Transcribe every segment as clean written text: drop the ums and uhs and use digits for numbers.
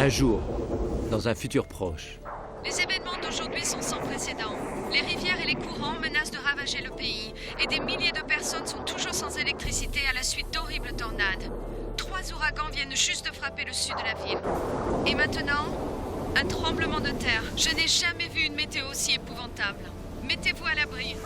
Un jour, dans un futur proche. Les événements d'aujourd'hui sont sans précédent. Les rivières et les courants menacent de ravager le pays et des milliers de personnes sont toujours sans électricité à la suite d'horribles tornades. 3 ouragans viennent juste de frapper le sud de la ville. Et maintenant, un tremblement de terre. Je n'ai jamais vu une météo aussi épouvantable. Mettez-vous à l'abri.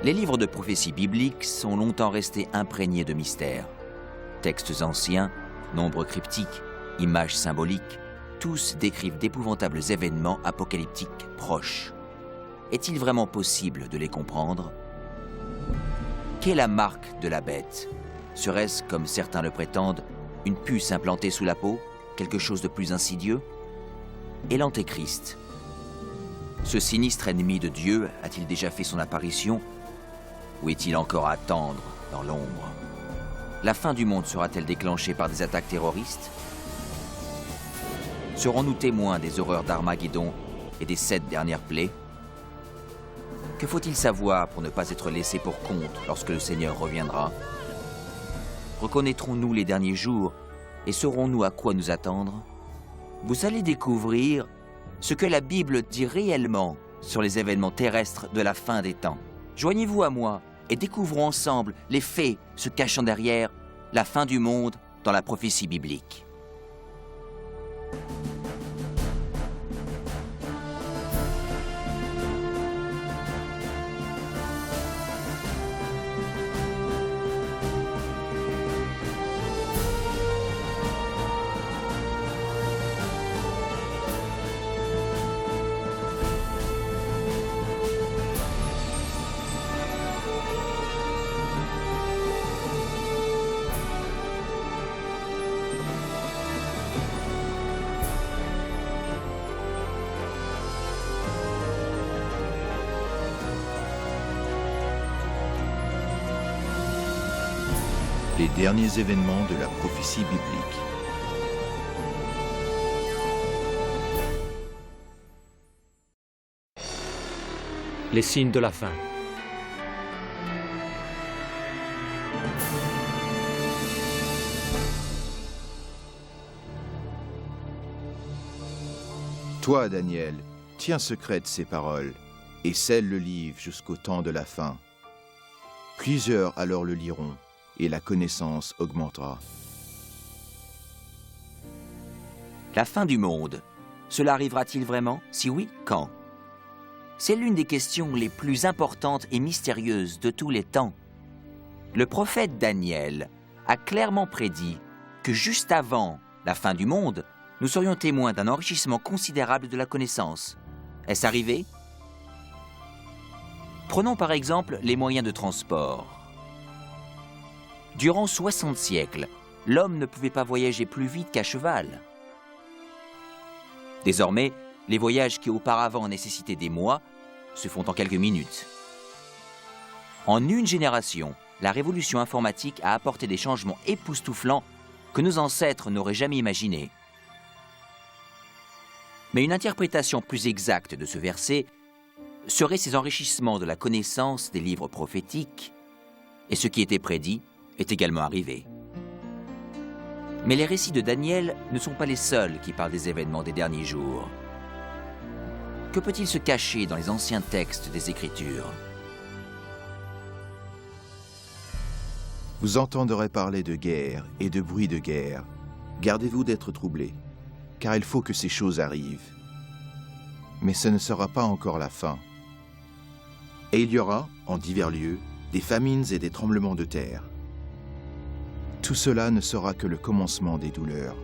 Les livres de prophéties bibliques sont longtemps restés imprégnés de mystères. Textes anciens, nombres cryptiques, images symboliques, tous décrivent d'épouvantables événements apocalyptiques proches. Est-il vraiment possible de les comprendre? Qu'est la marque de la bête? Serait-ce, comme certains le prétendent, une puce implantée sous la peau, quelque chose de plus insidieux? Et l'Antéchrist? Ce sinistre ennemi de Dieu a-t-il déjà fait son apparition? Ou est-il encore à attendre dans l'ombre? La fin du monde sera-t-elle déclenchée par des attaques terroristes? Serons-nous témoins des horreurs d'Armageddon et des 7 dernières plaies? Que faut-il savoir pour ne pas être laissé pour compte lorsque le Seigneur reviendra? Reconnaîtrons-nous les derniers jours et saurons-nous à quoi nous attendre? Vous allez découvrir ce que la Bible dit réellement sur les événements terrestres de la fin des temps. Joignez-vous à moi et découvrons ensemble les faits se cachant derrière la fin du monde dans la prophétie biblique. Les derniers événements de la prophétie biblique. Les signes de la fin. Toi, Daniel, tiens secrète ces paroles et scelle le livre jusqu'au temps de la fin. Plusieurs alors le liront, et la connaissance augmentera. La fin du monde, cela arrivera-t-il vraiment? Si oui, quand? C'est l'une des questions les plus importantes et mystérieuses de tous les temps. Le prophète Daniel a clairement prédit que juste avant la fin du monde, nous serions témoins d'un enrichissement considérable de la connaissance. Est-ce arrivé? Prenons par exemple les moyens de transport. Durant 60 siècles, l'homme ne pouvait pas voyager plus vite qu'à cheval. Désormais, les voyages qui auparavant nécessitaient des mois se font en quelques minutes. En une génération, la révolution informatique a apporté des changements époustouflants que nos ancêtres n'auraient jamais imaginés. Mais une interprétation plus exacte de ce verset serait ces enrichissements de la connaissance des livres prophétiques, et ce qui était prédit est également arrivé. Mais les récits de Daniel ne sont pas les seuls qui parlent des événements des derniers jours. Que peut-il se cacher dans les anciens textes des Écritures? Vous entendrez parler de guerre et de bruit de guerre, Gardez-vous d'être troublés, car il faut que ces choses arrivent. Mais ce ne sera pas encore la fin. Et il y aura, en divers lieux, des famines et des tremblements de terre. Tout cela ne sera que le commencement des douleurs.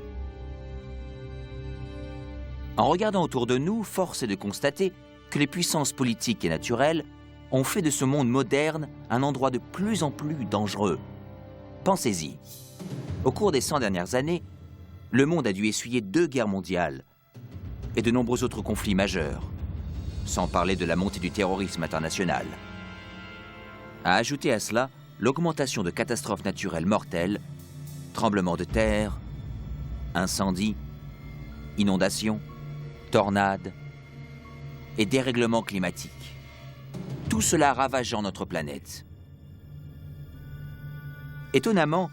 En regardant autour de nous, force est de constater que les puissances politiques et naturelles ont fait de ce monde moderne un endroit de plus en plus dangereux. Pensez-y. Au cours des 100 dernières années, le monde a dû essuyer 2 guerres mondiales et de nombreux autres conflits majeurs, sans parler de la montée du terrorisme international. À ajouter à cela l'augmentation de catastrophes naturelles mortelles, tremblements de terre, incendies, inondations, tornades et dérèglements climatiques. Tout cela ravageant notre planète. Étonnamment,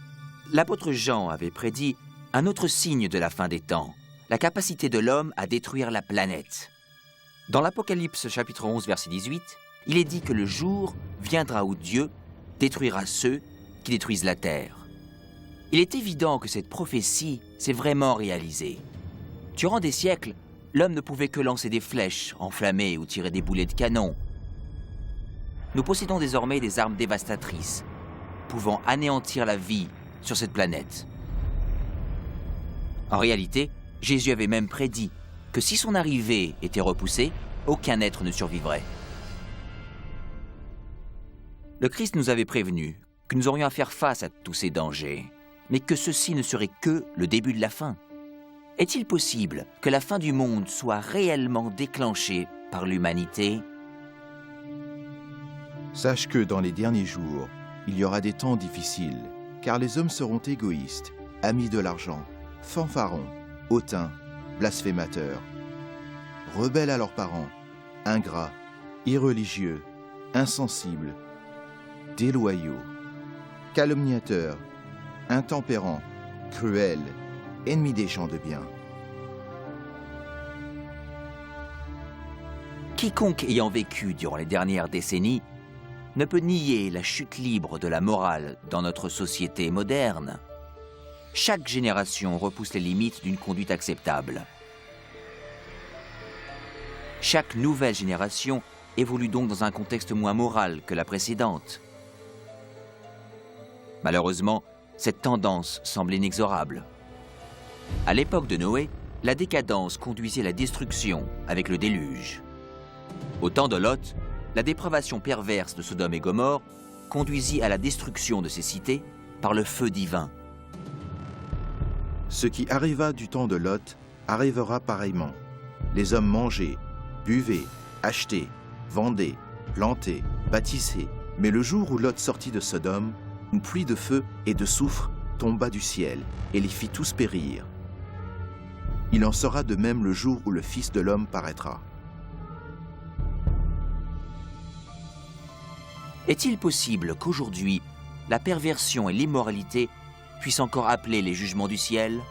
l'apôtre Jean avait prédit un autre signe de la fin des temps, la capacité de l'homme à détruire la planète. Dans l'Apocalypse chapitre 11, verset 18, il est dit que le jour viendra où Dieu détruira ceux qui détruisent la terre. Il est évident que cette prophétie s'est vraiment réalisée. Durant des siècles, l'homme ne pouvait que lancer des flèches enflammées ou tirer des boulets de canon. Nous possédons désormais des armes dévastatrices, pouvant anéantir la vie sur cette planète. En réalité, Jésus avait même prédit que si son arrivée était repoussée, aucun être ne survivrait. Le Christ nous avait prévenu que nous aurions à faire face à tous ces dangers, mais que ceci ne serait que le début de la fin. Est-il possible que la fin du monde soit réellement déclenchée par l'humanité? Sache que dans les derniers jours, il y aura des temps difficiles, car les hommes seront égoïstes, amis de l'argent, fanfarons, hautains, blasphémateurs, rebelles à leurs parents, ingrats, irreligieux, insensibles, déloyaux, calomniateurs, intempérants, cruels, ennemis des gens de bien. Quiconque ayant vécu durant les dernières décennies ne peut nier la chute libre de la morale dans notre société moderne. Chaque génération repousse les limites d'une conduite acceptable. Chaque nouvelle génération évolue donc dans un contexte moins moral que la précédente. Malheureusement, cette tendance semble inexorable. À l'époque de Noé, la décadence conduisait à la destruction avec le déluge. Au temps de Lot, la dépravation perverse de Sodome et Gomorrhe conduisit à la destruction de ces cités par le feu divin. Ce qui arriva du temps de Lot arrivera pareillement. Les hommes mangeaient, buvaient, achetaient, vendaient, plantaient, bâtissaient. Mais le jour où Lot sortit de Sodome, une pluie de feu et de soufre tomba du ciel et les fit tous périr. Il en sera de même le jour où le Fils de l'homme paraîtra. Est-il possible qu'aujourd'hui, la perversion et l'immoralité puissent encore appeler les jugements du ciel?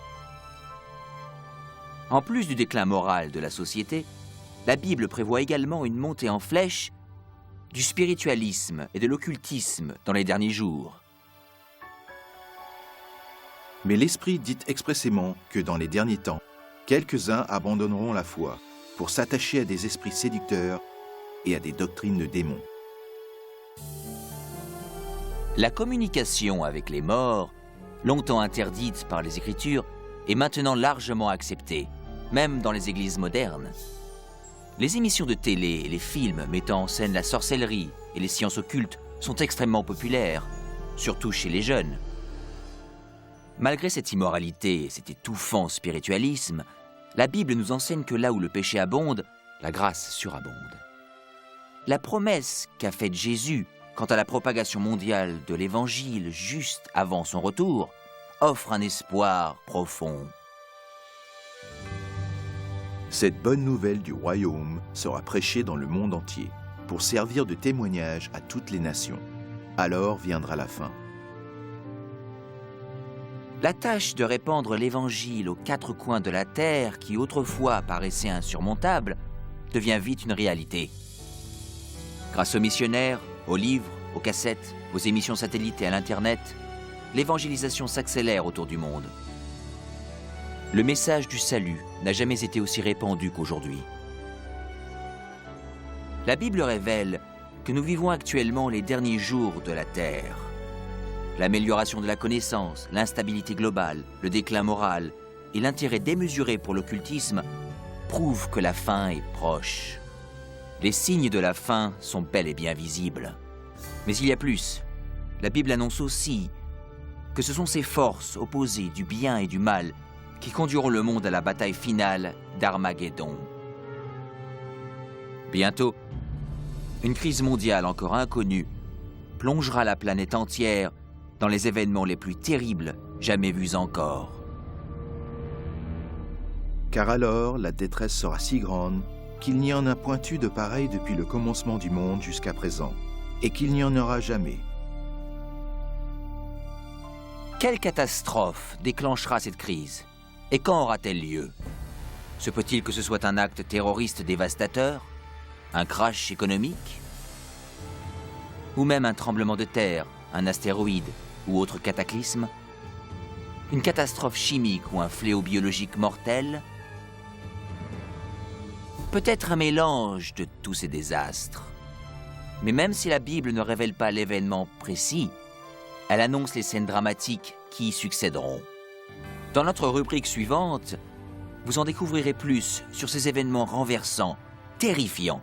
En plus du déclin moral de la société, la Bible prévoit également une montée en flèche du spiritualisme et de l'occultisme dans les derniers jours. Mais l'Esprit dit expressément que dans les derniers temps, quelques-uns abandonneront la foi pour s'attacher à des esprits séducteurs et à des doctrines de démons. La communication avec les morts, longtemps interdite par les Écritures, est maintenant largement acceptée, même dans les églises modernes. Les émissions de télé et les films mettant en scène la sorcellerie et les sciences occultes sont extrêmement populaires, surtout chez les jeunes. Malgré cette immoralité et cet étouffant spiritualisme, la Bible nous enseigne que là où le péché abonde, la grâce surabonde. La promesse qu'a faite Jésus quant à la propagation mondiale de l'Évangile juste avant son retour offre un espoir profond. Cette bonne nouvelle du royaume sera prêchée dans le monde entier pour servir de témoignage à toutes les nations. Alors viendra la fin. La tâche de répandre l'Évangile aux 4 coins de la terre, qui autrefois paraissait insurmontable, devient vite une réalité. Grâce aux missionnaires, aux livres, aux cassettes, aux émissions satellites et à l'Internet, l'évangélisation s'accélère autour du monde. Le message du salut n'a jamais été aussi répandu qu'aujourd'hui. La Bible révèle que nous vivons actuellement les derniers jours de la Terre. L'amélioration de la connaissance, l'instabilité globale, le déclin moral et l'intérêt démesuré pour l'occultisme prouvent que la fin est proche. Les signes de la fin sont bel et bien visibles. Mais il y a plus. La Bible annonce aussi que ce sont ces forces opposées du bien et du mal qui conduiront le monde à la bataille finale d'Armageddon. Bientôt, une crise mondiale encore inconnue plongera la planète entière dans les événements les plus terribles jamais vus encore. Car alors, la détresse sera si grande qu'il n'y en a point eu de pareil depuis le commencement du monde jusqu'à présent, et qu'il n'y en aura jamais. Quelle catastrophe déclenchera cette crise? Et quand aura-t-elle lieu? Se peut-il que ce soit un acte terroriste dévastateur? Un crash économique? Ou même un tremblement de terre, un astéroïde ou autre cataclysme? Une catastrophe chimique ou un fléau biologique mortel? Peut-être un mélange de tous ces désastres. Mais même si la Bible ne révèle pas l'événement précis, elle annonce les scènes dramatiques qui y succéderont. Dans notre rubrique suivante, vous en découvrirez plus sur ces événements renversants, terrifiants,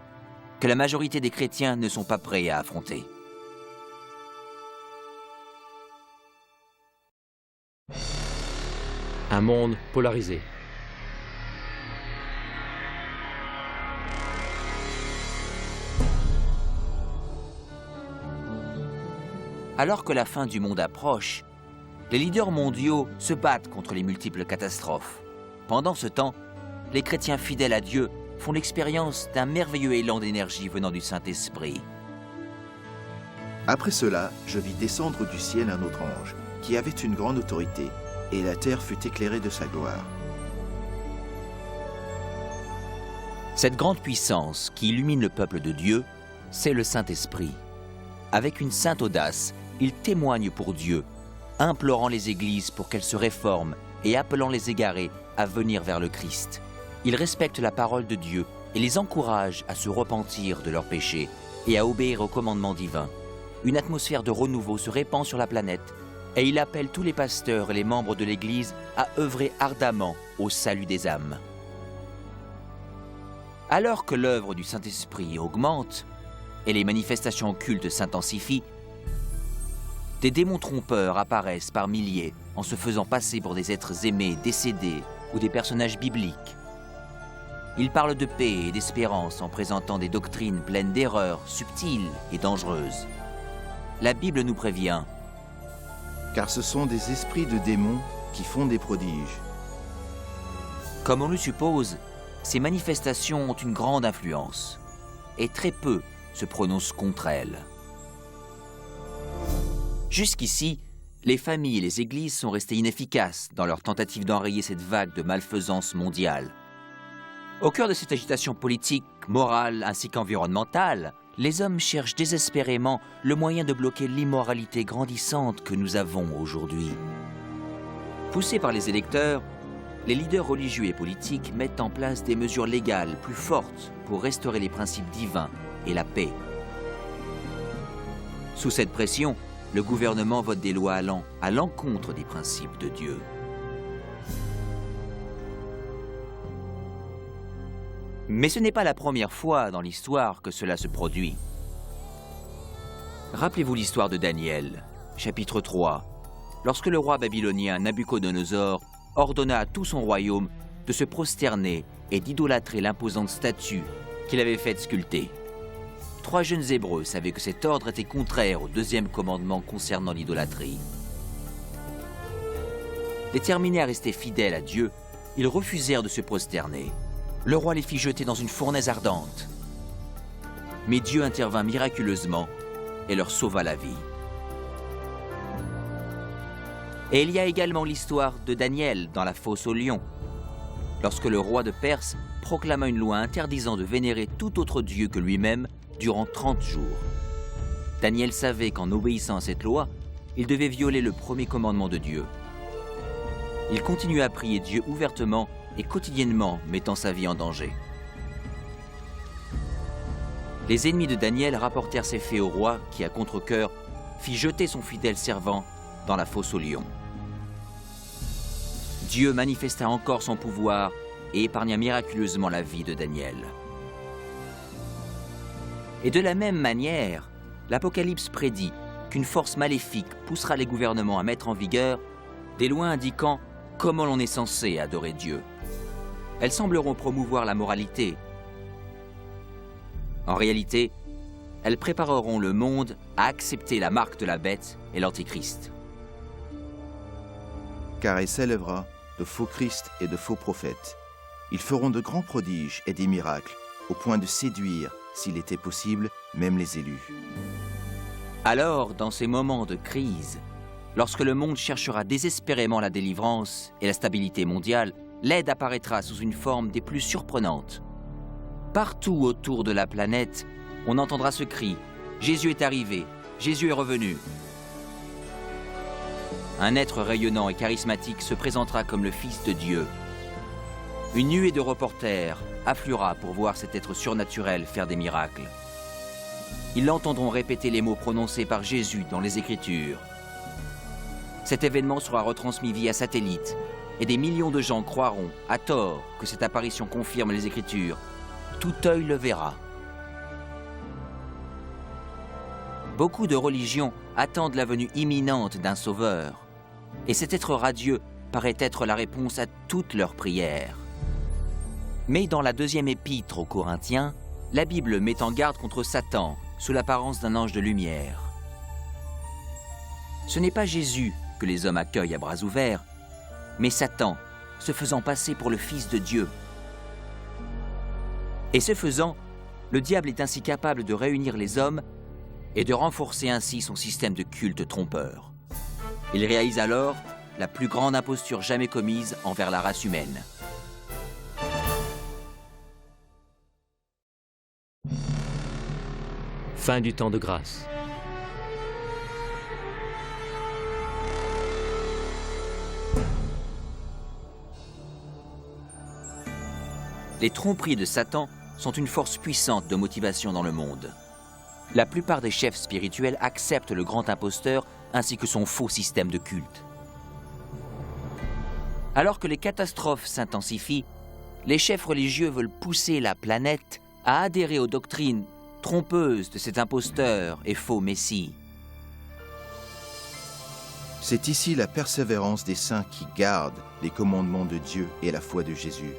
que la majorité des chrétiens ne sont pas prêts à affronter. Un monde polarisé. Alors que la fin du monde approche, les leaders mondiaux se battent contre les multiples catastrophes. Pendant ce temps, les chrétiens fidèles à Dieu font l'expérience d'un merveilleux élan d'énergie venant du Saint-Esprit. Après cela, je vis descendre du ciel un autre ange, qui avait une grande autorité, et la terre fut éclairée de sa gloire. Cette grande puissance qui illumine le peuple de Dieu, c'est le Saint-Esprit. Avec une sainte audace, il témoigne pour Dieu, implorant les églises pour qu'elles se réforment et appelant les égarés à venir vers le Christ. Il respecte la parole de Dieu et les encourage à se repentir de leurs péchés et à obéir aux commandements divins. Une atmosphère de renouveau se répand sur la planète et il appelle tous les pasteurs et les membres de l'Église à œuvrer ardemment au salut des âmes. Alors que l'œuvre du Saint-Esprit augmente et les manifestations occultes s'intensifient, des démons trompeurs apparaissent par milliers en se faisant passer pour des êtres aimés, décédés ou des personnages bibliques. Ils parlent de paix et d'espérance en présentant des doctrines pleines d'erreurs, subtiles et dangereuses. La Bible nous prévient. Car ce sont des esprits de démons qui font des prodiges. Comme on le suppose, ces manifestations ont une grande influence, et très peu se prononcent contre elles. Jusqu'ici, les familles et les églises sont restées inefficaces dans leur tentative d'enrayer cette vague de malfaisance mondiale. Au cœur de cette agitation politique, morale ainsi qu'environnementale, les hommes cherchent désespérément le moyen de bloquer l'immoralité grandissante que nous avons aujourd'hui. Poussés par les électeurs, les leaders religieux et politiques mettent en place des mesures légales plus fortes pour restaurer les principes divins et la paix. Sous cette pression, le gouvernement vote des lois allant à l'encontre des principes de Dieu. Mais ce n'est pas la première fois dans l'histoire que cela se produit. Rappelez-vous l'histoire de Daniel, chapitre 3, lorsque le roi babylonien Nabuchodonosor ordonna à tout son royaume de se prosterner et d'idolâtrer l'imposante statue qu'il avait faite sculpter. 3 jeunes Hébreux savaient que cet ordre était contraire au 2e commandement concernant l'idolâtrie. Déterminés à rester fidèles à Dieu, ils refusèrent de se prosterner. Le roi les fit jeter dans une fournaise ardente. Mais Dieu intervint miraculeusement et leur sauva la vie. Et il y a également l'histoire de Daniel dans la fosse aux lions, lorsque le roi de Perse proclama une loi interdisant de vénérer tout autre dieu que lui-même durant 30 jours. Daniel savait qu'en obéissant à cette loi, il devait violer le premier commandement de Dieu. il continue à prier Dieu ouvertement et quotidiennement, mettant sa vie en danger. Les ennemis de Daniel rapportèrent ces faits au roi qui, à contre-cœur, fit jeter son fidèle servant dans la fosse aux lions. Dieu manifesta encore son pouvoir et épargna miraculeusement la vie de Daniel. Et de la même manière, l'Apocalypse prédit qu'une force maléfique poussera les gouvernements à mettre en vigueur des lois indiquant comment l'on est censé adorer Dieu. Elles sembleront promouvoir la moralité. En réalité, elles prépareront le monde à accepter la marque de la bête et l'Antichrist. Car il s'élèvera de faux Christ et de faux prophètes. Ils feront de grands prodiges et des miracles, au point de séduire, s'il était possible, même les élus. Alors, dans ces moments de crise, lorsque le monde cherchera désespérément la délivrance et la stabilité mondiale, l'aide apparaîtra sous une forme des plus surprenantes. Partout autour de la planète, on entendra ce cri « Jésus est arrivé, Jésus est revenu ». Un être rayonnant et charismatique se présentera comme le Fils de Dieu. Une nuée de reporters affluera pour voir cet être surnaturel faire des miracles. Ils l'entendront répéter les mots prononcés par Jésus dans les Écritures. Cet événement sera retransmis via satellite et des millions de gens croiront, à tort, que cette apparition confirme les Écritures. Tout œil le verra. Beaucoup de religions attendent la venue imminente d'un sauveur, et cet être radieux paraît être la réponse à toutes leurs prières. Mais dans la deuxième épître aux Corinthiens, la Bible met en garde contre Satan sous l'apparence d'un ange de lumière. Ce n'est pas Jésus que les hommes accueillent à bras ouverts, mais Satan, se faisant passer pour le Fils de Dieu. Et ce faisant, le diable est ainsi capable de réunir les hommes et de renforcer ainsi son système de culte trompeur. Il réalise alors la plus grande imposture jamais commise envers la race humaine. Fin du temps de grâce. Les tromperies de Satan sont une force puissante de motivation dans le monde. La plupart des chefs spirituels acceptent le grand imposteur ainsi que son faux système de culte. Alors que les catastrophes s'intensifient, les chefs religieux veulent pousser la planète à adhérer aux doctrines trompeuses de cet imposteur et faux messie. C'est ici la persévérance des saints qui gardent les commandements de Dieu et la foi de Jésus.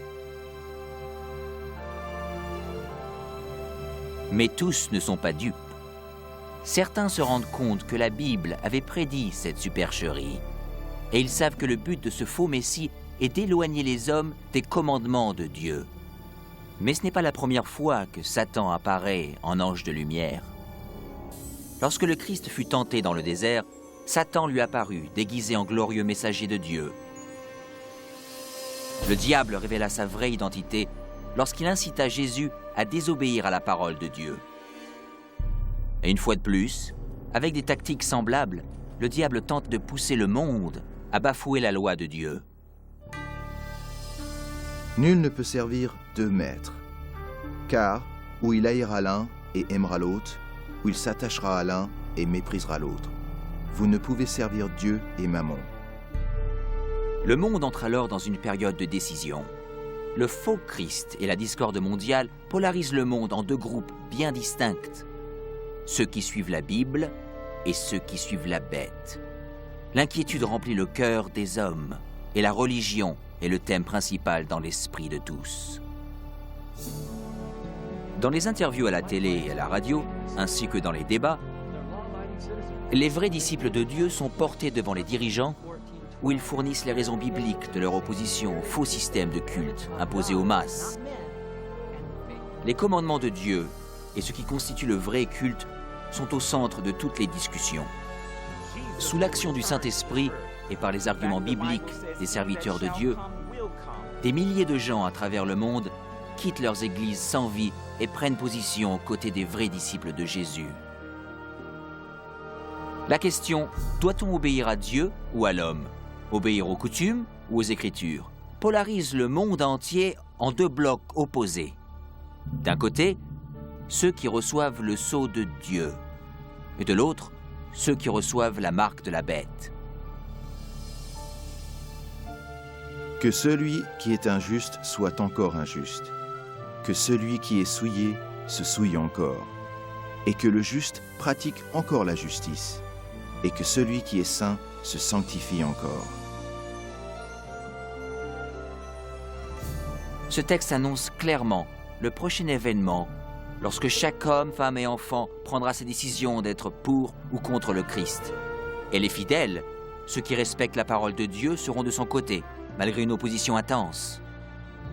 Mais tous ne sont pas dupes. Certains se rendent compte que la Bible avait prédit cette supercherie, et ils savent que le but de ce faux messie est d'éloigner les hommes des commandements de Dieu. Mais ce n'est pas la première fois que Satan apparaît en ange de lumière. Lorsque le Christ fut tenté dans le désert, Satan lui apparut, déguisé en glorieux messager de Dieu. Le diable révéla sa vraie identité lorsqu'il incita Jésus à désobéir à la parole de Dieu. Et une fois de plus, avec des tactiques semblables, le diable tente de pousser le monde à bafouer la loi de Dieu. Nul ne peut servir deux maîtres, car ou il haïra l'un et aimera l'autre, ou il s'attachera à l'un et méprisera l'autre. Vous ne pouvez servir Dieu et Mammon. Le monde entre alors dans une période de décision. Le faux Christ et la discorde mondiale polarisent le monde en deux groupes bien distincts. Ceux qui suivent la Bible et ceux qui suivent la bête. L'inquiétude remplit le cœur des hommes et la religion est le thème principal dans l'esprit de tous. Dans les interviews à la télé et à la radio, ainsi que dans les débats, les vrais disciples de Dieu sont portés devant les dirigeants où ils fournissent les raisons bibliques de leur opposition au faux système de culte imposé aux masses. Les commandements de Dieu et ce qui constitue le vrai culte sont au centre de toutes les discussions. Sous l'action du Saint-Esprit et par les arguments bibliques des serviteurs de Dieu, des milliers de gens à travers le monde quittent leurs églises sans vie et prennent position aux côtés des vrais disciples de Jésus. La question, doit-on obéir à Dieu ou à l'homme? Obéir aux coutumes ou aux Écritures, polarise le monde entier en deux blocs opposés. D'un côté, ceux qui reçoivent le sceau de Dieu, et de l'autre, ceux qui reçoivent la marque de la bête. Que celui qui est injuste soit encore injuste, que celui qui est souillé se souille encore, et que le juste pratique encore la justice, et que celui qui est saint se sanctifie encore. Ce texte annonce clairement le prochain événement lorsque chaque homme, femme et enfant prendra sa décision d'être pour ou contre le Christ. Et les fidèles, ceux qui respectent la parole de Dieu, seront de son côté, malgré une opposition intense.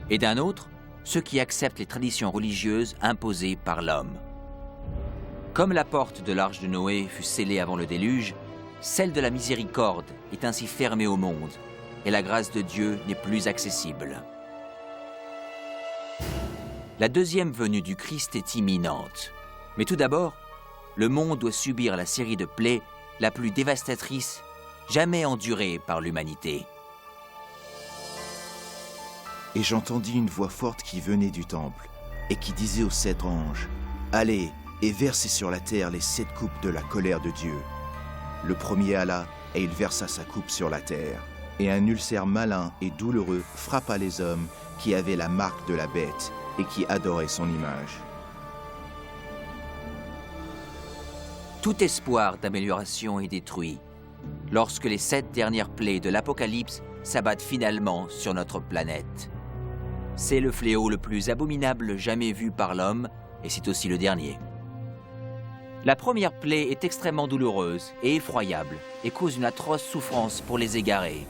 Et d'un autre, ceux qui acceptent les traditions religieuses imposées par l'homme. Comme la porte de l'arche de Noé fut scellée avant le déluge, celle de la miséricorde est ainsi fermée au monde, et la grâce de Dieu n'est plus accessible. La deuxième venue du Christ est imminente. Mais tout d'abord, le monde doit subir la série de plaies la plus dévastatrice jamais endurée par l'humanité. Et j'entendis une voix forte qui venait du temple, et qui disait aux 7 anges, « Allez, et versez sur la terre les 7 coupes de la colère de Dieu. » Le premier alla, et il versa sa coupe sur la terre. Et un ulcère malin et douloureux frappa les hommes qui avaient la marque de la bête et qui adoraient son image. Tout espoir d'amélioration est détruit lorsque les 7 dernières plaies de l'Apocalypse s'abattent finalement sur notre planète. C'est le fléau le plus abominable jamais vu par l'homme, et c'est aussi le dernier. La première plaie est extrêmement douloureuse et effroyable et cause une atroce souffrance pour les égarés.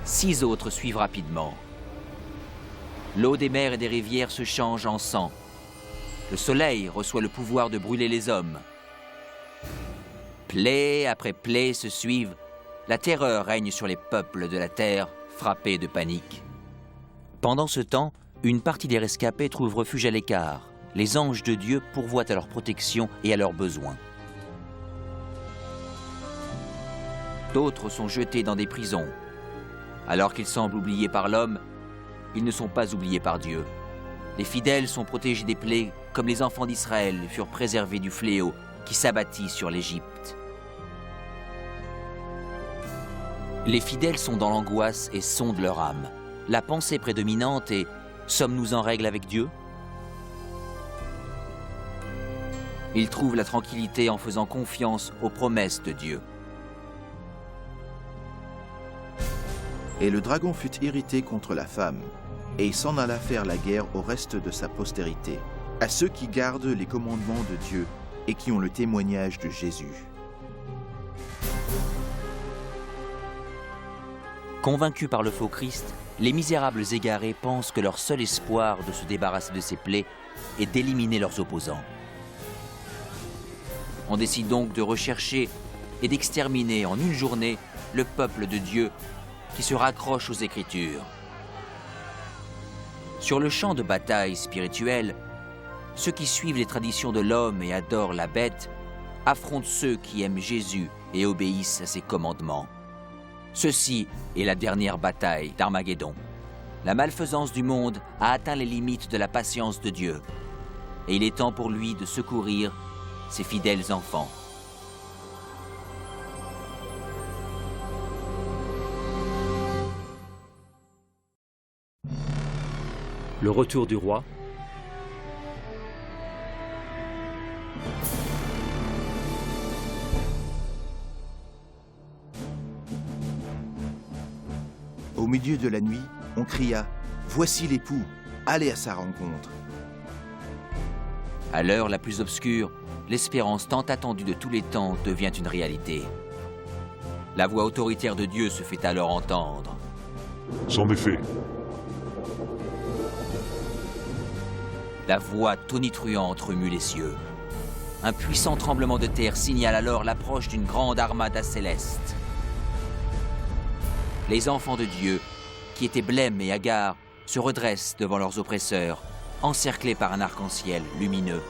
6 autres suivent rapidement. L'eau des mers et des rivières se change en sang. Le soleil reçoit le pouvoir de brûler les hommes. Plaie après plaie se suivent. La terreur règne sur les peuples de la terre, frappés de panique. Pendant ce temps, une partie des rescapés trouve refuge à l'écart. Les anges de Dieu pourvoient à leur protection et à leurs besoins. D'autres sont jetés dans des prisons. Alors qu'ils semblent oubliés par l'homme, ils ne sont pas oubliés par Dieu. Les fidèles sont protégés des plaies comme les enfants d'Israël furent préservés du fléau qui s'abattit sur l'Égypte. Les fidèles sont dans l'angoisse et sondent leur âme. La pensée prédominante est « Sommes-nous en règle avec Dieu ?» Ils trouvent la tranquillité en faisant confiance aux promesses de Dieu. Et le dragon fut irrité contre la femme, et il s'en alla faire la guerre au reste de sa postérité, à ceux qui gardent les commandements de Dieu et qui ont le témoignage de Jésus. Convaincus par le faux Christ, les misérables égarés pensent que leur seul espoir de se débarrasser de ces plaies est d'éliminer leurs opposants. On décide donc de rechercher et d'exterminer en une journée le peuple de Dieu qui se raccroche aux Écritures. Sur le champ de bataille spirituel, ceux qui suivent les traditions de l'homme et adorent la bête affrontent ceux qui aiment Jésus et obéissent à ses commandements. Ceci est la dernière bataille d'Armageddon. La malfaisance du monde a atteint les limites de la patience de Dieu, et il est temps pour lui de secourir ses fidèles enfants. Le retour du roi. Au milieu de la nuit, on cria « Voici l'époux, allez à sa rencontre !» À l'heure la plus obscure, l'espérance tant attendue de tous les temps devient une réalité. La voix autoritaire de Dieu se fait alors entendre. C'en est fait. La voix tonitruante remue les cieux. Un puissant tremblement de terre signale alors l'approche d'une grande armada céleste. Les enfants de Dieu, qui étaient blêmes et hagards, se redressent devant leurs oppresseurs, encerclés par un arc-en-ciel lumineux.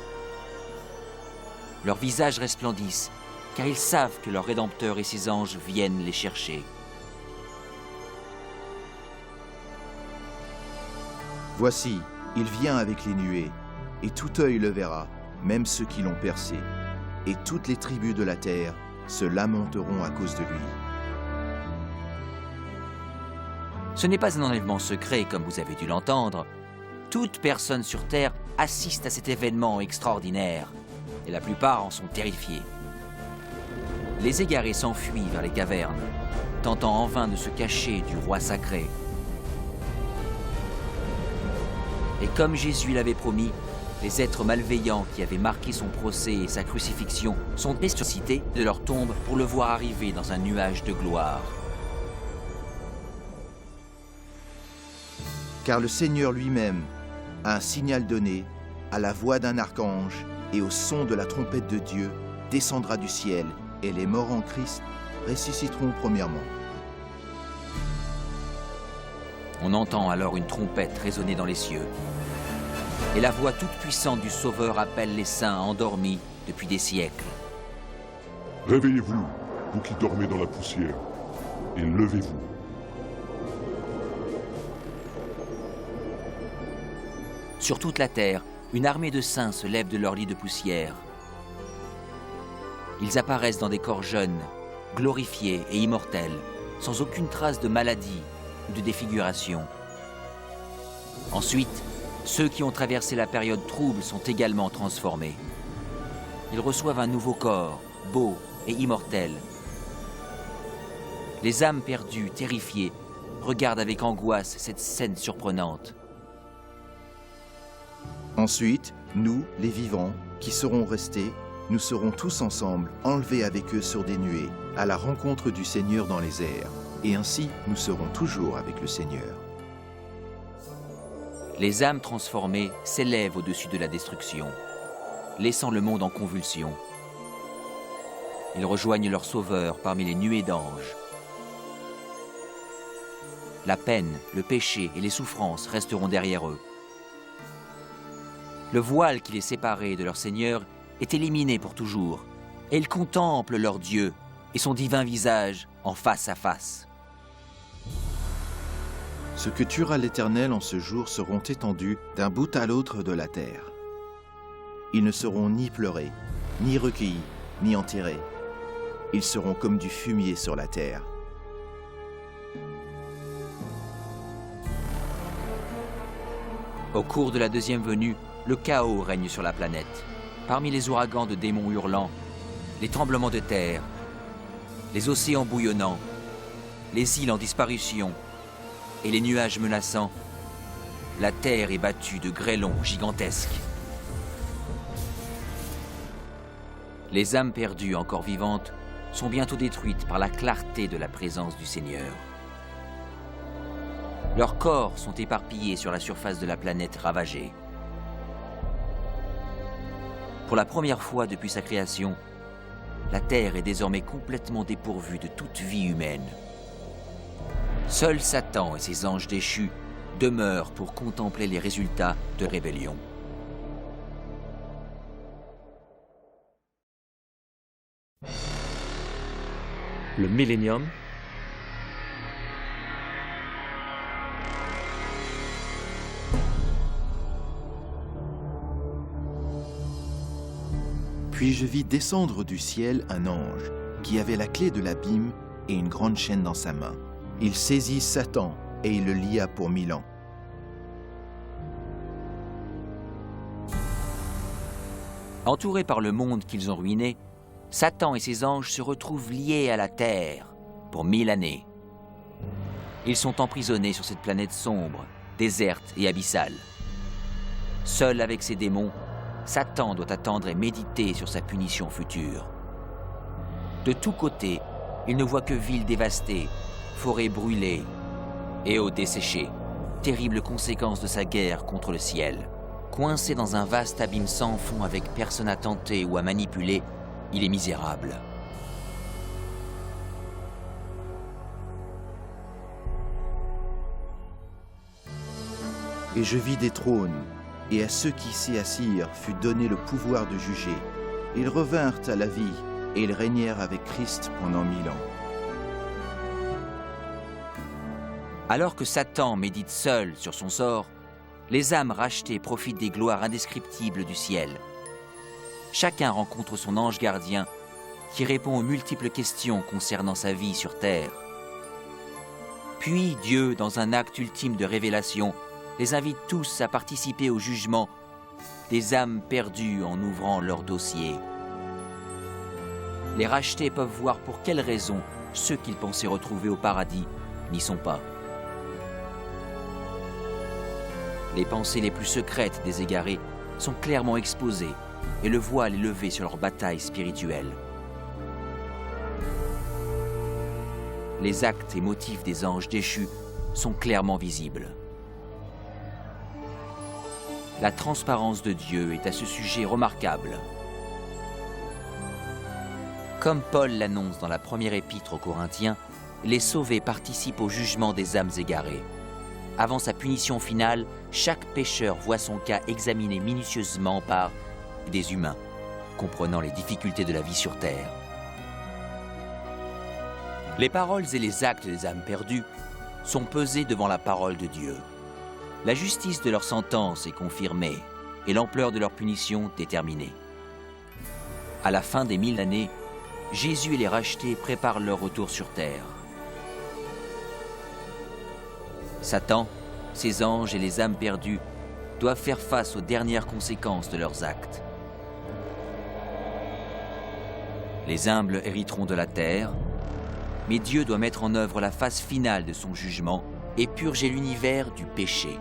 Leurs visages resplendissent, car ils savent que leur Rédempteur et ses anges viennent les chercher. Voici, il vient avec les nuées, et tout œil le verra, même ceux qui l'ont percé, et toutes les tribus de la terre se lamenteront à cause de lui. Ce n'est pas un enlèvement secret, comme vous avez dû l'entendre. Toute personne sur Terre assiste à cet événement extraordinaire, et la plupart en sont terrifiés. Les égarés s'enfuient vers les cavernes, tentant en vain de se cacher du roi sacré. Et comme Jésus l'avait promis, les êtres malveillants qui avaient marqué son procès et sa crucifixion sont ressuscités de leur tombe pour le voir arriver dans un nuage de gloire. Car le Seigneur lui-même a un signal donné, à la voix d'un archange et au son de la trompette de Dieu, descendra du ciel, et les morts en Christ ressusciteront premièrement. On entend alors une trompette résonner dans les cieux. Et la voix toute-puissante du Sauveur appelle les saints endormis depuis des siècles. Réveillez-vous, vous qui dormez dans la poussière, et levez-vous. Sur toute la terre, une armée de saints se lève de leur lit de poussière. Ils apparaissent dans des corps jeunes, glorifiés et immortels, sans aucune trace de maladie ou de défiguration. Ensuite, ceux qui ont traversé la période trouble sont également transformés. Ils reçoivent un nouveau corps, beau et immortel. Les âmes perdues, terrifiées, regardent avec angoisse cette scène surprenante. Ensuite, nous, les vivants, qui serons restés, nous serons tous ensemble enlevés avec eux sur des nuées, à la rencontre du Seigneur dans les airs. Et ainsi, nous serons toujours avec le Seigneur. Les âmes transformées s'élèvent au-dessus de la destruction, laissant le monde en convulsion. Ils rejoignent leur Sauveur parmi les nuées d'anges. La peine, le péché et les souffrances resteront derrière eux. Le voile qui les séparait de leur Seigneur est éliminé pour toujours, et ils contemplent leur Dieu et son divin visage en face à face. Ce que tuera l'Éternel en ce jour seront étendus d'un bout à l'autre de la terre. Ils ne seront ni pleurés, ni recueillis, ni enterrés. Ils seront comme du fumier sur la terre. Au cours de la deuxième venue, le chaos règne sur la planète. Parmi les ouragans de démons hurlants, les tremblements de terre, les océans bouillonnants, les îles en disparition et les nuages menaçants, la terre est battue de grêlons gigantesques. Les âmes perdues encore vivantes sont bientôt détruites par la clarté de la présence du Seigneur. Leurs corps sont éparpillés sur la surface de la planète ravagée. Pour la première fois depuis sa création, la Terre est désormais complètement dépourvue de toute vie humaine. Seul Satan et ses anges déchus demeurent pour contempler les résultats de rébellion. Le millénium, Puis je vis descendre du ciel un ange qui avait la clé de l'abîme et une grande chaîne dans sa main. Il saisit Satan et il le lia pour 1000 ans. Entourés par le monde qu'ils ont ruiné, Satan et ses anges se retrouvent liés à la Terre pour 1000 années. Ils sont emprisonnés sur cette planète sombre, déserte et abyssale. Seul avec ses démons, Satan doit attendre et méditer sur sa punition future. De tous côtés, il ne voit que villes dévastées, forêts brûlées et eaux desséchées, terribles conséquences de sa guerre contre le ciel. Coincé dans un vaste abîme sans fond avec personne à tenter ou à manipuler, il est misérable. Et je vis des trônes, et à ceux qui s'y assirent fut donné le pouvoir de juger. Ils revinrent à la vie, et ils régnèrent avec Christ pendant 1000 ans. Alors que Satan médite seul sur son sort, les âmes rachetées profitent des gloires indescriptibles du ciel. Chacun rencontre son ange gardien qui répond aux multiples questions concernant sa vie sur terre. Puis Dieu, dans un acte ultime de révélation, les invite tous à participer au jugement des âmes perdues en ouvrant leur dossier. Les rachetés peuvent voir pour quelles raisons ceux qu'ils pensaient retrouver au paradis n'y sont pas. Les pensées les plus secrètes des égarés sont clairement exposées et le voile est levé sur leur bataille spirituelle. Les actes et motifs des anges déchus sont clairement visibles. La transparence de Dieu est à ce sujet remarquable. Comme Paul l'annonce dans la première épître aux Corinthiens, les sauvés participent au jugement des âmes égarées. Avant sa punition finale, chaque pécheur voit son cas examiné minutieusement par des humains, comprenant les difficultés de la vie sur terre. Les paroles et les actes des âmes perdues sont pesés devant la parole de Dieu. La justice de leur sentence est confirmée et l'ampleur de leur punition déterminée. À la fin des 1000 années, Jésus et les rachetés préparent leur retour sur terre. Satan, ses anges et les âmes perdues doivent faire face aux dernières conséquences de leurs actes. Les humbles hériteront de la terre, mais Dieu doit mettre en œuvre la phase finale de son jugement et purger l'univers du péché.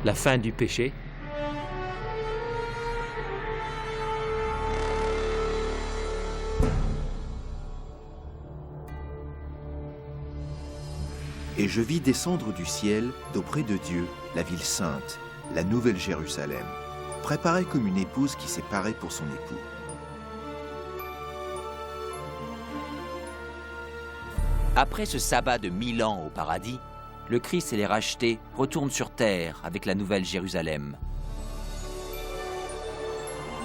La fin du péché. Et je vis descendre du ciel, d'auprès de Dieu, la ville sainte, la nouvelle Jérusalem, préparée comme une épouse qui s'est parée pour son époux. Après ce sabbat de 1000 ans au paradis, le Christ et les rachetés retournent sur terre avec la nouvelle Jérusalem.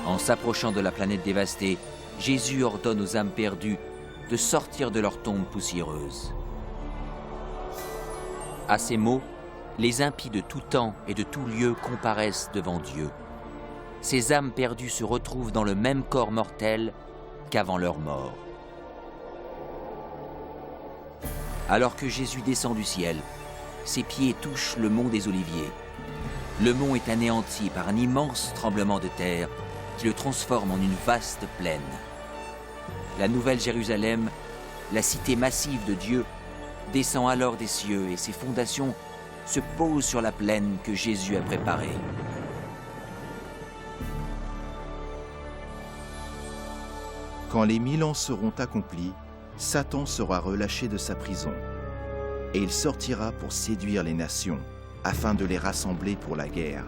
En s'approchant de la planète dévastée, Jésus ordonne aux âmes perdues de sortir de leur tombe poussiéreuse. À ces mots, les impies de tout temps et de tout lieu comparaissent devant Dieu. Ces âmes perdues se retrouvent dans le même corps mortel qu'avant leur mort. Alors que Jésus descend du ciel, ses pieds touchent le mont des Oliviers. Le mont est anéanti par un immense tremblement de terre qui le transforme en une vaste plaine. La nouvelle Jérusalem, la cité massive de Dieu, descend alors des cieux et ses fondations se posent sur la plaine que Jésus a préparée. Quand les 1000 ans seront accomplis, Satan sera relâché de sa prison, et il sortira pour séduire les nations, afin de les rassembler pour la guerre.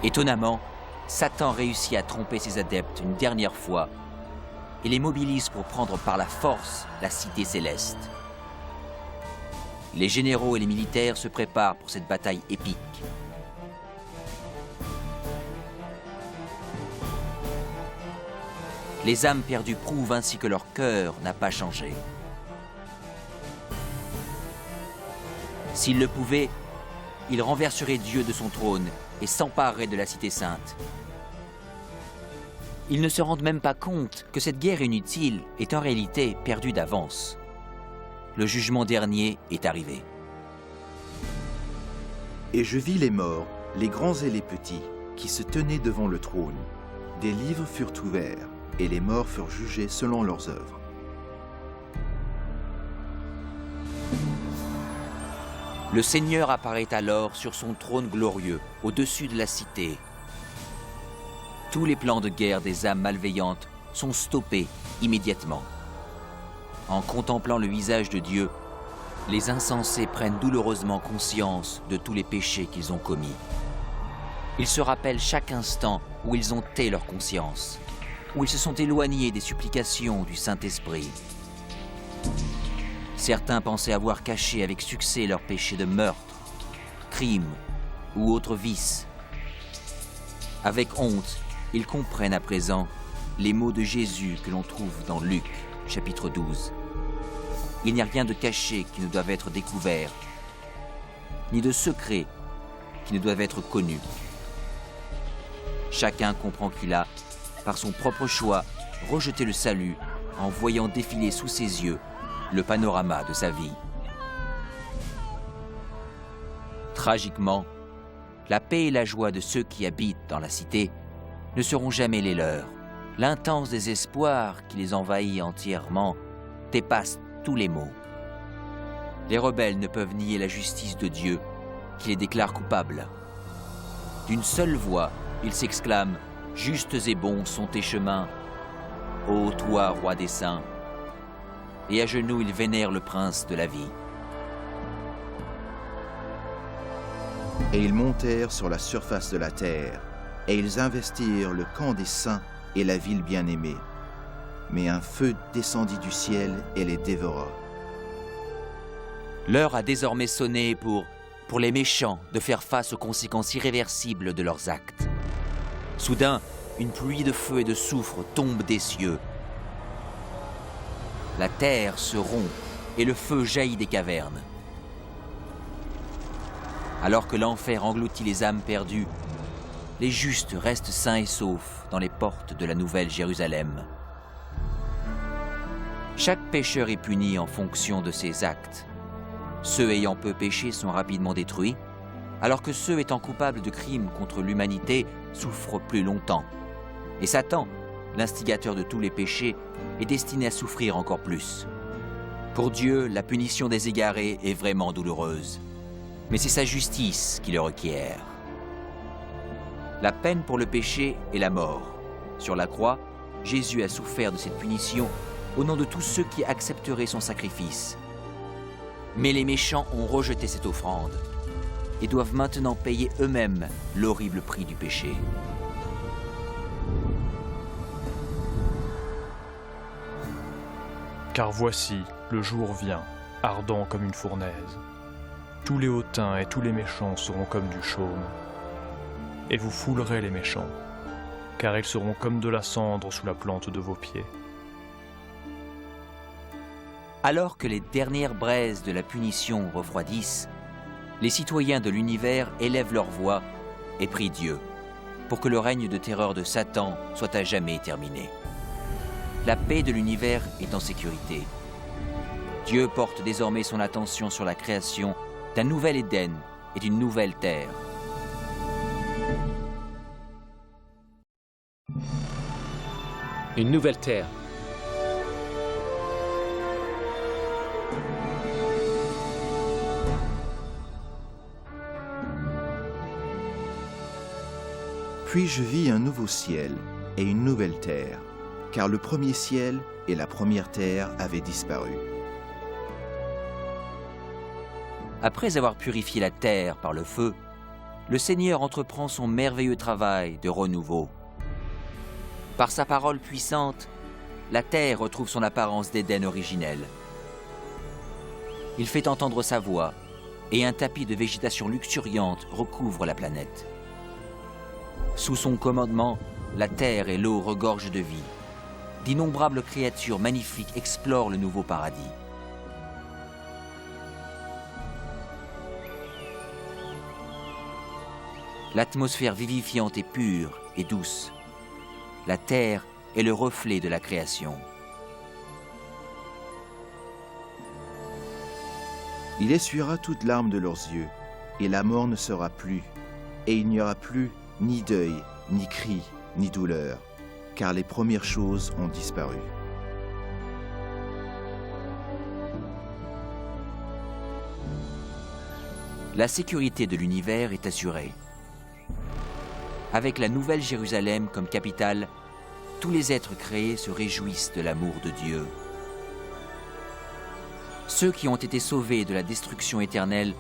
Étonnamment, Satan réussit à tromper ses adeptes une dernière fois et les mobilise pour prendre par la force la cité céleste. Les généraux et les militaires se préparent pour cette bataille épique. Les âmes perdues prouvent ainsi que leur cœur n'a pas changé. S'ils le pouvaient, ils renverseraient Dieu de son trône et s'empareraient de la cité sainte. Ils ne se rendent même pas compte que cette guerre inutile est en réalité perdue d'avance. Le jugement dernier est arrivé. Et je vis les morts, les grands et les petits, qui se tenaient devant le trône. Des livres furent ouverts, et les morts furent jugés selon leurs œuvres. Le Seigneur apparaît alors sur son trône glorieux, au-dessus de la cité. Tous les plans de guerre des âmes malveillantes sont stoppés immédiatement. En contemplant le visage de Dieu, les insensés prennent douloureusement conscience de tous les péchés qu'ils ont commis. Ils se rappellent chaque instant où ils ont tait leur conscience, où ils se sont éloignés des supplications du Saint-Esprit. Certains pensaient avoir caché avec succès leurs péchés de meurtre, crime ou autres vices. Avec honte, ils comprennent à présent les mots de Jésus que l'on trouve dans Luc, chapitre 12. Il n'y a rien de caché qui ne doive être découvert, ni de secret qui ne doivent être connus. Chacun comprend qu'il a, par son propre choix, rejeté le salut en voyant défiler sous ses yeux le panorama de sa vie. Tragiquement, la paix et la joie de ceux qui habitent dans la cité ne seront jamais les leurs. L'intense désespoir qui les envahit entièrement dépasse tous les maux. Les rebelles ne peuvent nier la justice de Dieu qui les déclare coupables. D'une seule voix, ils s'exclament « Justes et bons sont tes chemins, ô toi, roi des saints !» Et à genoux, ils vénèrent le prince de la vie. Et ils montèrent sur la surface de la terre, et ils investirent le camp des saints et la ville bien-aimée. Mais un feu descendit du ciel et les dévora. L'heure a désormais sonné pour les méchants de faire face aux conséquences irréversibles de leurs actes. Soudain, une pluie de feu et de soufre tombe des cieux. La terre se rompt et le feu jaillit des cavernes. Alors que l'enfer engloutit les âmes perdues, les justes restent sains et saufs dans les portes de la nouvelle Jérusalem. Chaque pécheur est puni en fonction de ses actes. Ceux ayant peu péché sont rapidement détruits, alors que ceux étant coupables de crimes contre l'humanité souffrent plus longtemps. Et Satan, l'instigateur de tous les péchés, est destiné à souffrir encore plus. Pour Dieu, la punition des égarés est vraiment douloureuse, mais c'est sa justice qui le requiert. La peine pour le péché est la mort. Sur la croix, Jésus a souffert de cette punition au nom de tous ceux qui accepteraient son sacrifice. Mais les méchants ont rejeté cette offrande et doivent maintenant payer eux-mêmes l'horrible prix du péché. Car voici, le jour vient, ardent comme une fournaise. Tous les hautains et tous les méchants seront comme du chaume. Et vous foulerez les méchants, car ils seront comme de la cendre sous la plante de vos pieds. Alors que les dernières braises de la punition refroidissent, les citoyens de l'univers élèvent leur voix et prient Dieu pour que le règne de terreur de Satan soit à jamais terminé. La paix de l'univers est en sécurité. Dieu porte désormais son attention sur la création d'un nouvel Éden et d'une nouvelle terre. Une nouvelle terre. Puis je vis un nouveau ciel et une nouvelle terre, car le premier ciel et la première terre avaient disparu. Après avoir purifié la terre par le feu, le Seigneur entreprend son merveilleux travail de renouveau. Par sa parole puissante, la terre retrouve son apparence d'Éden originel. Il fait entendre sa voix et un tapis de végétation luxuriante recouvre la planète. Sous son commandement, la terre et l'eau regorgent de vie. D'innombrables créatures magnifiques explorent le nouveau paradis. L'atmosphère vivifiante est pure et douce. La terre est le reflet de la création. Il essuiera toute larme de leurs yeux, et la mort ne sera plus, et il n'y aura plus ni deuil, ni cri, ni douleur, car les premières choses ont disparu. La sécurité de l'univers est assurée. Avec la nouvelle Jérusalem comme capitale, tous les êtres créés se réjouissent de l'amour de Dieu. Ceux qui ont été sauvés de la destruction éternelle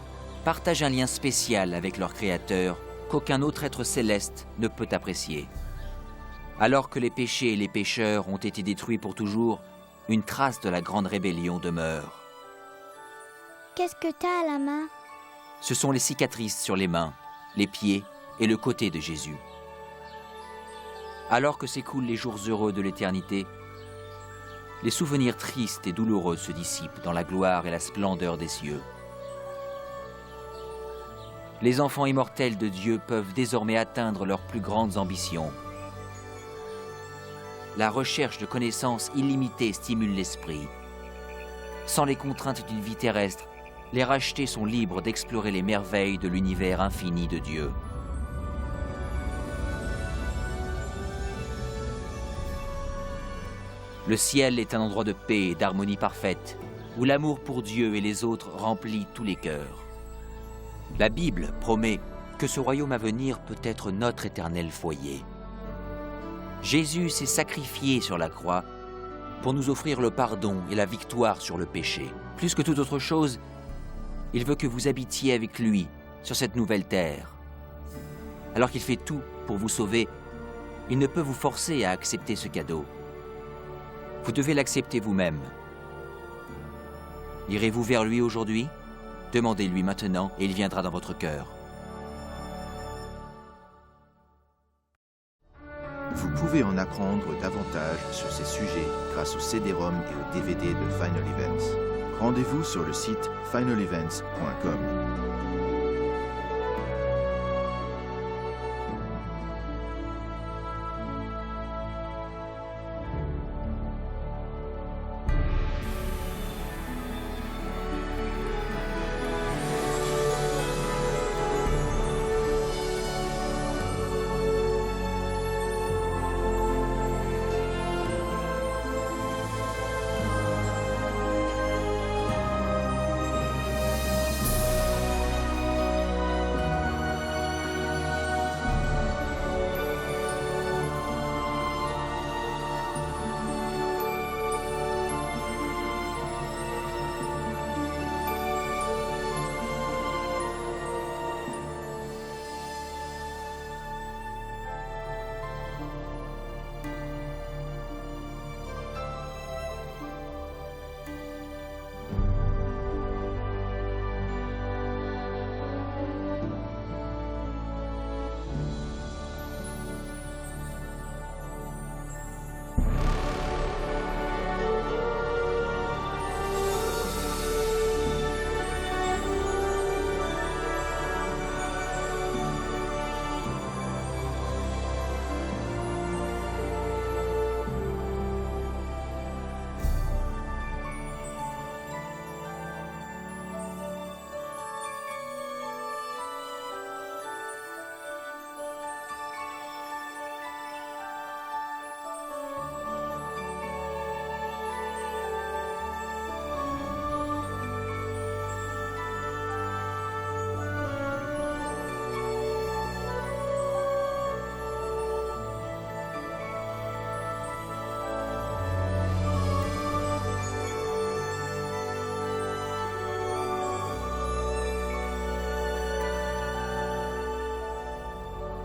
partagent un lien spécial avec leur Créateur qu'aucun autre être céleste ne peut apprécier. Alors que les péchés et les pécheurs ont été détruits pour toujours, une trace de la grande rébellion demeure. Qu'est-ce que t'as à la main? Ce sont les cicatrices sur les mains, les pieds et le côté de Jésus. Alors que s'écoulent les jours heureux de l'éternité, les souvenirs tristes et douloureux se dissipent dans la gloire et la splendeur des cieux. Les enfants immortels de Dieu peuvent désormais atteindre leurs plus grandes ambitions. La recherche de connaissances illimitées stimule l'esprit. Sans les contraintes d'une vie terrestre, les rachetés sont libres d'explorer les merveilles de l'univers infini de Dieu. Le ciel est un endroit de paix et d'harmonie parfaite, où l'amour pour Dieu et les autres remplit tous les cœurs. La Bible promet que ce royaume à venir peut être notre éternel foyer. Jésus s'est sacrifié sur la croix pour nous offrir le pardon et la victoire sur le péché. Plus que toute autre chose, il veut que vous habitiez avec lui sur cette nouvelle terre. Alors qu'il fait tout pour vous sauver, il ne peut vous forcer à accepter ce cadeau. Vous devez l'accepter vous-même. Irez-vous vers lui aujourd'hui? Demandez-lui maintenant et il viendra dans votre cœur. Vous pouvez en apprendre davantage sur ces sujets grâce au CD-ROM et au DVD de Final Events. Rendez-vous sur le site finalevents.com.